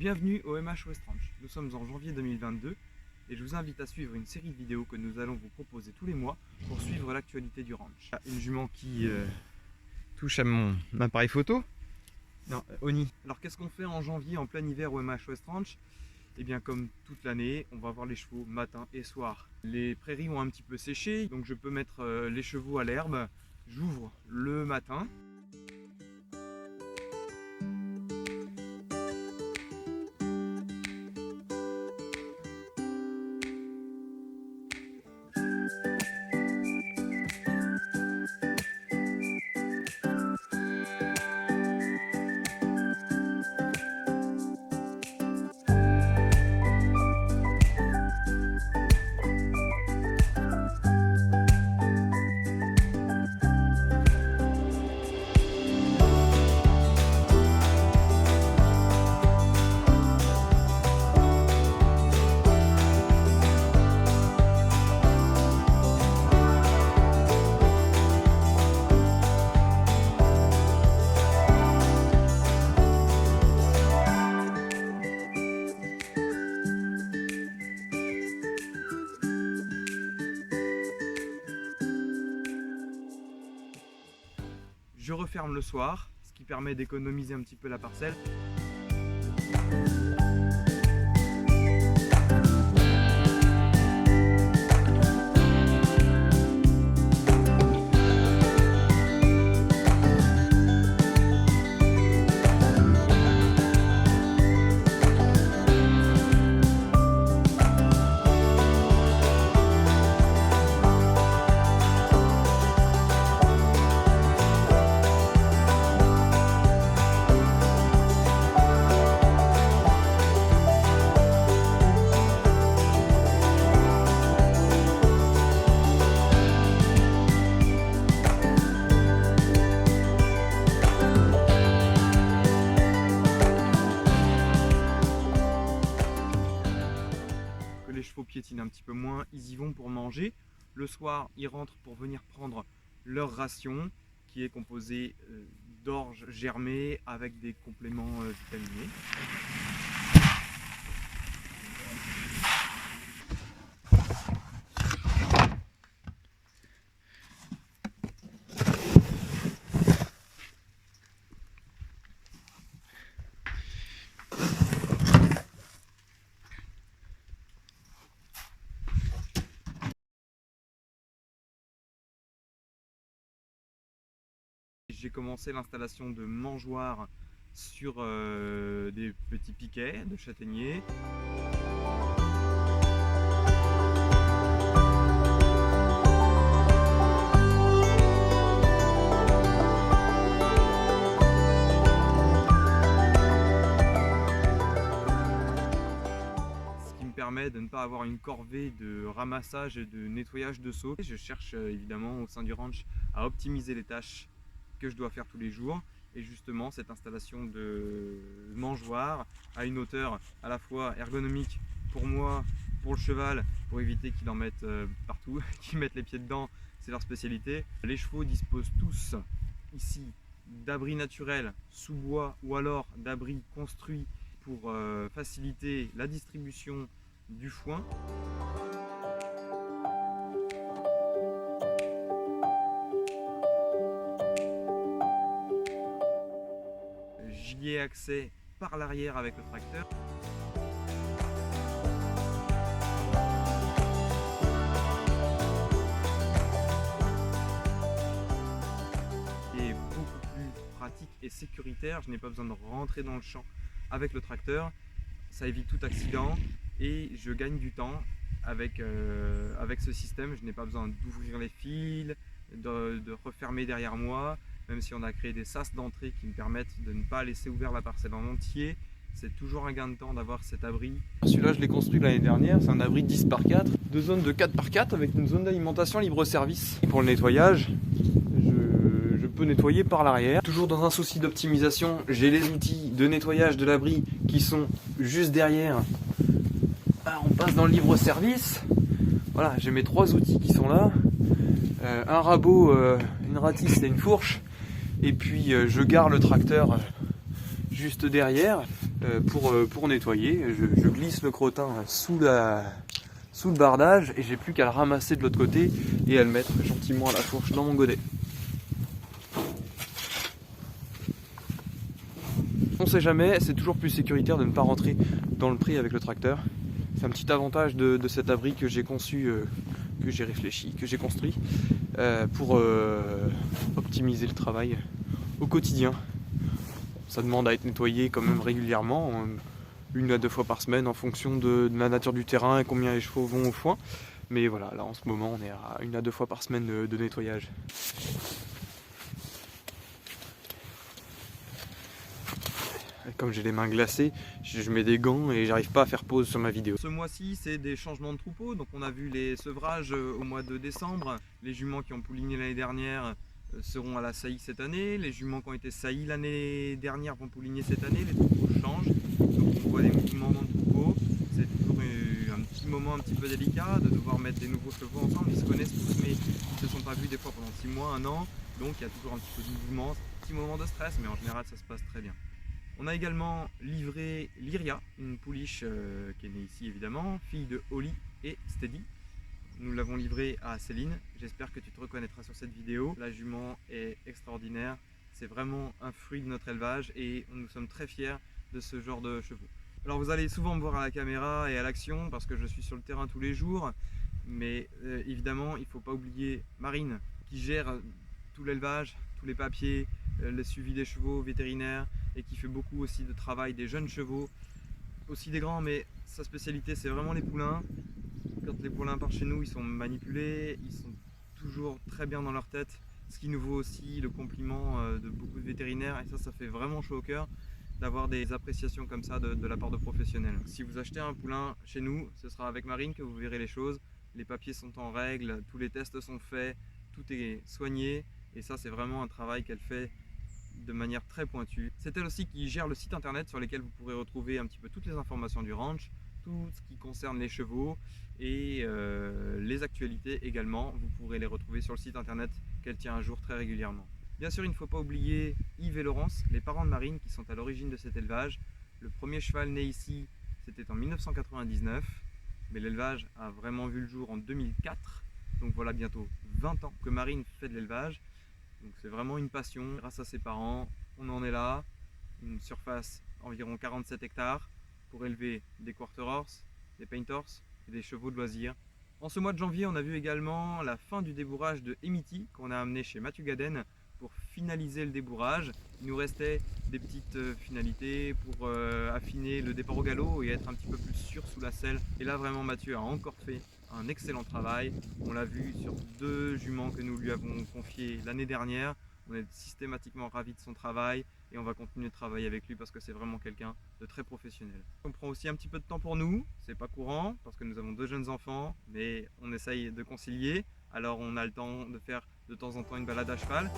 Bienvenue au MH West Ranch. Nous sommes en janvier 2022 et je vous invite à suivre une série de vidéos que nous allons vous proposer tous les mois pour suivre l'actualité du ranch. Une jument qui touche à mon appareil photo. Non, Oni. Alors qu'est-ce qu'on fait en janvier en plein hiver au MH West Ranch? Et bien comme toute l'année, on va voir les chevaux matin et soir. Les prairies ont un petit peu séché, donc je peux mettre les chevaux à l'herbe. J'ouvre le matin. Je referme le soir, ce qui permet d'économiser un petit peu la parcelle. Les chevaux piétinent un petit peu moins, ils y vont pour manger. Le soir, ils rentrent pour venir prendre leur ration qui est composée d'orge germée avec des compléments vitaminés. J'ai commencé l'installation de mangeoires sur des petits piquets de châtaigniers. Ce qui me permet de ne pas avoir une corvée de ramassage et de nettoyage de seaux. Je cherche évidemment au sein du ranch à optimiser les tâches que je dois faire tous les jours, et justement cette installation de mangeoire à une hauteur à la fois ergonomique pour moi, pour le cheval, pour éviter qu'il en mette partout, qu'il mette les pieds dedans, c'est leur spécialité. Les chevaux disposent tous ici d'abris naturels sous bois ou alors d'abris construits pour faciliter la distribution du foin. J'y ai accès par l'arrière avec le tracteur. Et beaucoup plus pratique et sécuritaire, je n'ai pas besoin de rentrer dans le champ avec le tracteur. Ça évite tout accident et je gagne du temps avec ce système. Je n'ai pas besoin d'ouvrir les fils, de refermer derrière moi. Même si on a créé des sas d'entrée qui me permettent de ne pas laisser ouvert la parcelle en entier, c'est toujours un gain de temps d'avoir cet abri. Celui-là, je l'ai construit l'année dernière, c'est un abri 10 par 4, deux zones de 4 par 4 avec une zone d'alimentation libre-service. Pour le nettoyage, je peux nettoyer par l'arrière. Toujours dans un souci d'optimisation, j'ai les outils de nettoyage de l'abri qui sont juste derrière. Alors, on passe dans le libre-service. Voilà, j'ai mes 3 outils qui sont là. Un rabot, une ratisse et une fourche. Et puis je gare le tracteur juste derrière pour nettoyer. Je glisse le crottin sous le bardage et j'ai plus qu'à le ramasser de l'autre côté et à le mettre gentiment à la fourche dans mon godet. On sait jamais, c'est toujours plus sécuritaire de ne pas rentrer dans le pré avec le tracteur. C'est un petit avantage de cet abri que j'ai conçu, que j'ai réfléchi, que j'ai construit pour optimiser le travail au quotidien. Ça demande à être nettoyé quand même régulièrement, 1 à 2 fois par semaine en fonction de la nature du terrain et combien les chevaux vont au foin. Mais voilà, là en ce moment on est à 1 à 2 fois par semaine de nettoyage. Comme j'ai les mains glacées, je mets des gants et j'arrive pas à faire pause sur ma vidéo. Ce mois-ci, c'est des changements de troupeau. Donc on a vu les sevrages au mois de décembre. Les juments qui ont pouliné l'année dernière seront à la saillie cette année. Les juments qui ont été saillis l'année dernière vont pouliner cette année. Les troupeaux changent. Donc on voit des mouvements dans le troupeau. C'est toujours un petit moment un petit peu délicat de devoir mettre des nouveaux chevaux ensemble. Ils se connaissent tous, mais ils ne se sont pas vus des fois pendant 6 mois, 1 an. Donc il y a toujours un petit peu de mouvement, un petit moment de stress, mais en général ça se passe très bien. On a également livré Lyria, une pouliche qui est née ici évidemment, fille de Holly et Steady. Nous l'avons livrée à Céline, j'espère que tu te reconnaîtras sur cette vidéo. La jument est extraordinaire, c'est vraiment un fruit de notre élevage et nous sommes très fiers de ce genre de chevaux. Alors vous allez souvent me voir à la caméra et à l'action parce que je suis sur le terrain tous les jours, mais évidemment il ne faut pas oublier Marine qui gère tout l'élevage, tous les papiers, le suivi des chevaux vétérinaires et qui fait beaucoup aussi de travail des jeunes chevaux, aussi des grands, mais sa spécialité c'est vraiment les poulains. Quand les poulains partent chez nous, ils sont manipulés, ils sont toujours très bien dans leur tête, ce qui nous vaut aussi le compliment de beaucoup de vétérinaires et ça fait vraiment chaud au cœur d'avoir des appréciations comme ça de la part de professionnels. Si vous achetez un poulain chez nous, ce sera avec Marine que vous verrez les choses, les papiers sont en règle, tous les tests sont faits, tout est soigné et ça c'est vraiment un travail qu'elle fait de manière très pointue. C'est elle aussi qui gère le site internet sur lequel vous pourrez retrouver un petit peu toutes les informations du ranch, tout ce qui concerne les chevaux et les actualités également. Vous pourrez les retrouver sur le site internet qu'elle tient à jour très régulièrement. Bien sûr, il ne faut pas oublier Yves et Laurence, les parents de Marine qui sont à l'origine de cet élevage. Le premier cheval né ici, c'était en 1999, mais l'élevage a vraiment vu le jour en 2004. Donc voilà bientôt 20 ans que Marine fait de l'élevage. Donc c'est vraiment une passion. Grâce à ses parents, on en est là. Une surface environ 47 hectares pour élever des quarter horse, des paint horse et des chevaux de loisirs. En ce mois de janvier, on a vu également la fin du débourrage de Emity qu'on a amené chez Mathieu Gaden pour finaliser le débourrage. Il nous restait des petites finalités pour affiner le départ au galop et être un petit peu plus sûr sous la selle. Et là vraiment Mathieu a encore fait un excellent travail. On l'a vu sur 2 juments que nous lui avons confiés l'année dernière. On est systématiquement ravis de son travail et on va continuer de travailler avec lui parce que c'est vraiment quelqu'un de très professionnel. On prend aussi un petit peu de temps pour nous, c'est pas courant parce que nous avons 2 jeunes enfants, mais on essaye de concilier. Alors on a le temps de faire de temps en temps une balade à cheval.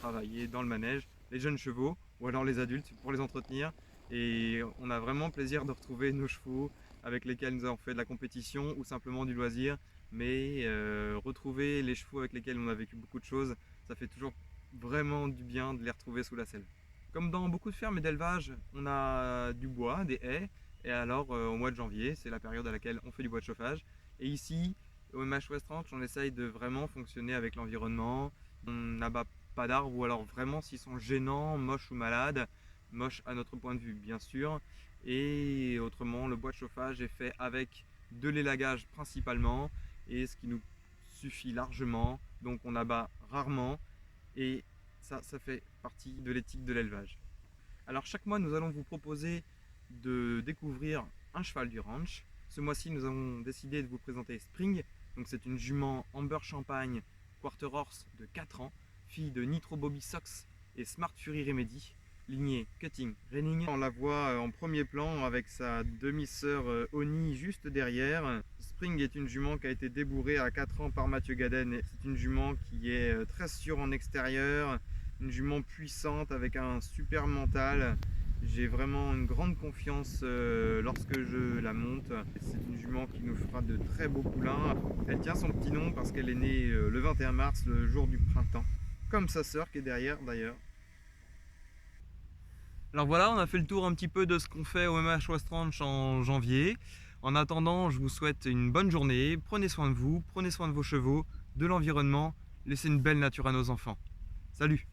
Travailler dans le manège, les jeunes chevaux ou alors les adultes pour les entretenir et on a vraiment plaisir de retrouver nos chevaux avec lesquels nous avons fait de la compétition ou simplement du loisir, mais retrouver les chevaux avec lesquels on a vécu beaucoup de choses, ça fait toujours vraiment du bien de les retrouver sous la selle. Comme dans beaucoup de fermes et d'élevage, on a du bois, des haies et alors au mois de janvier, c'est la période à laquelle on fait du bois de chauffage et ici au MH West Ranch, on essaye de vraiment fonctionner avec l'environnement. On n'abat pas d'arbres ou alors vraiment s'ils sont gênants, moches ou malades, moches à notre point de vue bien sûr, et autrement le bois de chauffage est fait avec de l'élagage principalement et ce qui nous suffit largement, donc on abat rarement et ça fait partie de l'éthique de l'élevage. Alors chaque mois nous allons vous proposer de découvrir un cheval du ranch. Ce mois-ci nous avons décidé de vous présenter Spring, donc c'est une jument Amber Champagne quarter horse de 4 ans, fille de Nitro Bobby Sox et Smart Fury Remedy, lignée Cutting Reining. On la voit en premier plan avec sa demi-sœur Oni juste derrière. Spring est une jument qui a été débourrée à 4 ans par Mathieu Gaden. C'est une jument qui est très sûre en extérieur, une jument puissante avec un super mental J'ai vraiment une grande confiance lorsque je la monte. C'est une jument qui nous fera de très beaux poulains. Elle tient son petit nom parce qu'elle est née le 21 mars, le jour du printemps. Comme sa sœur qui est derrière d'ailleurs. Alors voilà, on a fait le tour un petit peu de ce qu'on fait au MH West Ranch en janvier. En attendant, je vous souhaite une bonne journée. Prenez soin de vous, prenez soin de vos chevaux, de l'environnement. Laissez une belle nature à nos enfants. Salut!